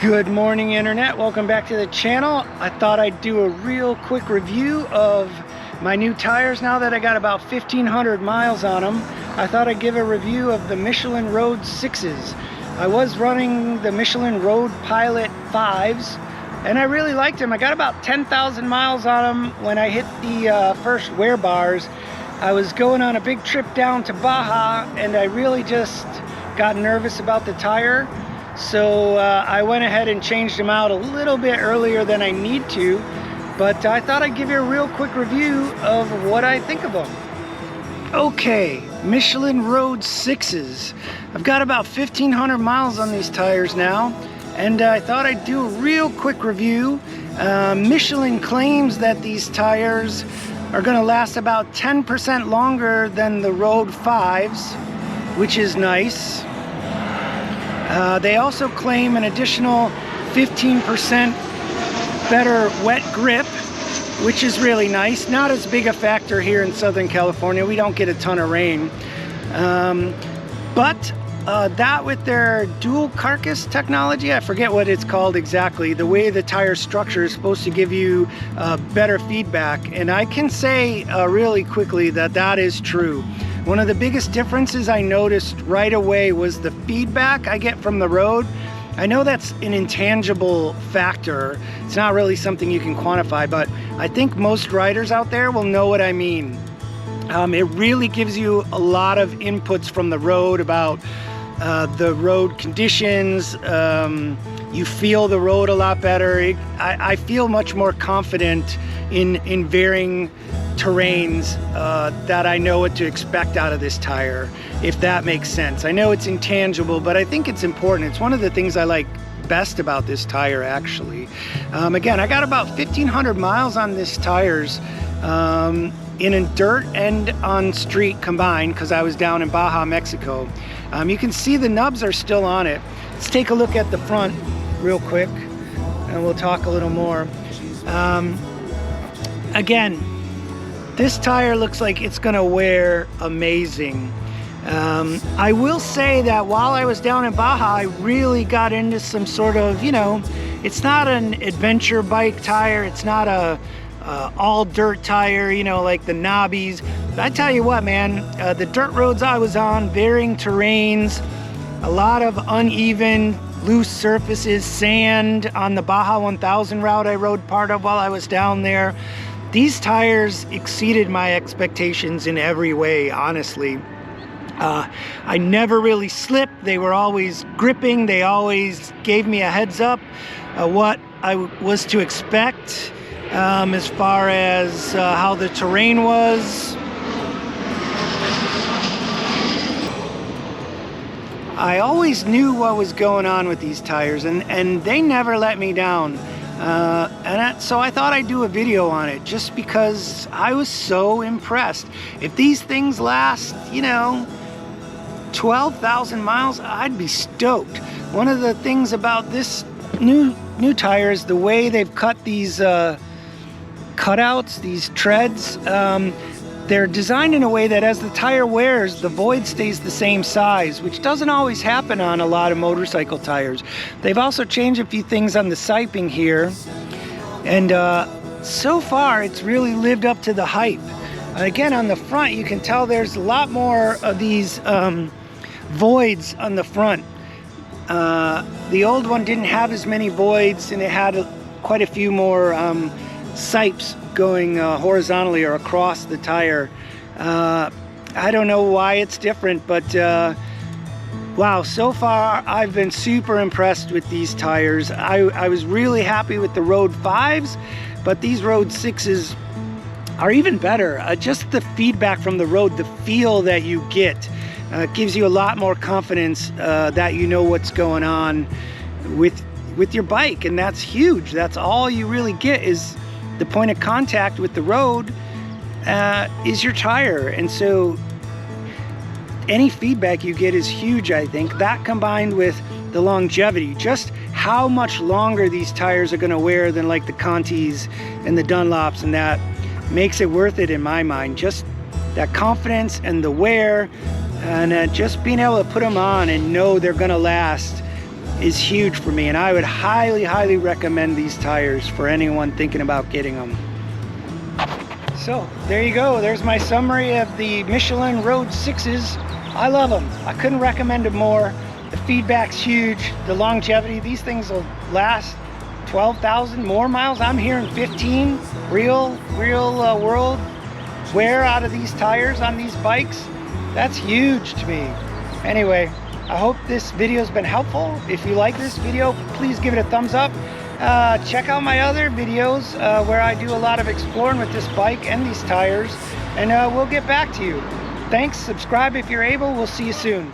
Good morning, Internet. Welcome back to the channel. I thought I'd do a real quick review of my new tires now that I got about 1,500 miles on them. I thought I'd give a review of the Michelin Road 6s. I was running the Michelin Road Pilot 5s, and I really liked them. I got about 10,000 miles on them when I hit the first wear bars. I was going on a big trip down to Baja, and I really just got nervous about the tire. So I went ahead and changed them out a little bit earlier than I need to, but I thought I'd give you a real quick review of what I think of them. Okay, Michelin Road 6s. I've got about 1,500 miles on these tires now, and I thought I'd do a real quick review. Michelin claims that these tires are going to last about 10% longer than the Road 5s, which is nice. They also claim an additional 15% better wet grip, which is really nice. Not as big a factor here in Southern California. We don't get a ton of rain. But that with their dual carcass technology, I forget what it's called exactly, the way the tire structure is supposed to give you better feedback. And I can say really quickly that that is true. One of the biggest differences I noticed right away was the feedback I get from the road. I know that's an intangible factor. It's not really something you can quantify, but I think most riders out there will know what I mean. It really gives you a lot of inputs from the road about the road conditions. You feel the road a lot better. I feel much more confident in varying terrains that I know what to expect out of this tire, if that makes sense. I know it's intangible, but I think it's important. It's one of the things I like best about this tire, actually. Again, I got about 1,500 miles on this tires in a dirt and on street combined, because I was down in Baja, Mexico. You can see the nubs are still on it. Let's take a look at the front real quick, and we'll talk a little more. Again, this tire looks like it's gonna wear amazing. I will say that while I was down in Baja, I really got into some sort of, it's not an adventure bike tire. It's not a all dirt tire, like the knobbies. But I tell you what, man, the dirt roads I was on, varying terrains, a lot of uneven, loose surfaces, sand on the Baja 1000 route I rode part of while I was down there. These tires exceeded my expectations in every way, honestly. I never really slipped. They were always gripping. They always gave me a heads up what I was to expect as far as how the terrain was. I always knew what was going on with these tires, and they never let me down. So I thought I'd do a video on it just because I was so impressed. If these things last, 12,000 miles, I'd be stoked. One of the things about this new tire is the way they've cut these cutouts, these treads. They're designed in a way that as the tire wears, the void stays the same size, which doesn't always happen on a lot of motorcycle tires. They've also changed a few things on the siping here, and so far it's really lived up to the hype. Again, on the front, you can tell there's a lot more of these voids on the front. The old one didn't have as many voids, and it had quite a few more sipes going horizontally or across the tire. I don't know why it's different, but wow, so far I've been super impressed with these tires. I was really happy with the Road 5s, but these Road 6s are even better. Just the feedback from the road, the feel that you get, gives you a lot more confidence that you know what's going on with your bike, and that's huge. That's all you really get, is the point of contact with the road is your tire. And so any feedback you get is huge, I think. That combined with the longevity, just how much longer these tires are going to wear than like the Contis and the Dunlops, and that makes it worth it in my mind. Just that confidence and the wear, and just being able to put them on and know they're going to last is huge for me, and I would highly recommend these tires for anyone thinking about getting them. So there you go, there's my summary of the Michelin Road 6s. I love them. I couldn't recommend them more. The feedback's huge. The longevity, these things will last 12,000 more miles. I'm hearing 15 real world wear out of these tires on these bikes. That's huge to me. Anyway, I hope this video has been helpful. If you like this video, please give it a thumbs up. Check out my other videos where I do a lot of exploring with this bike and these tires, and we'll get back to you. Thanks, subscribe if you're able. We'll see you soon.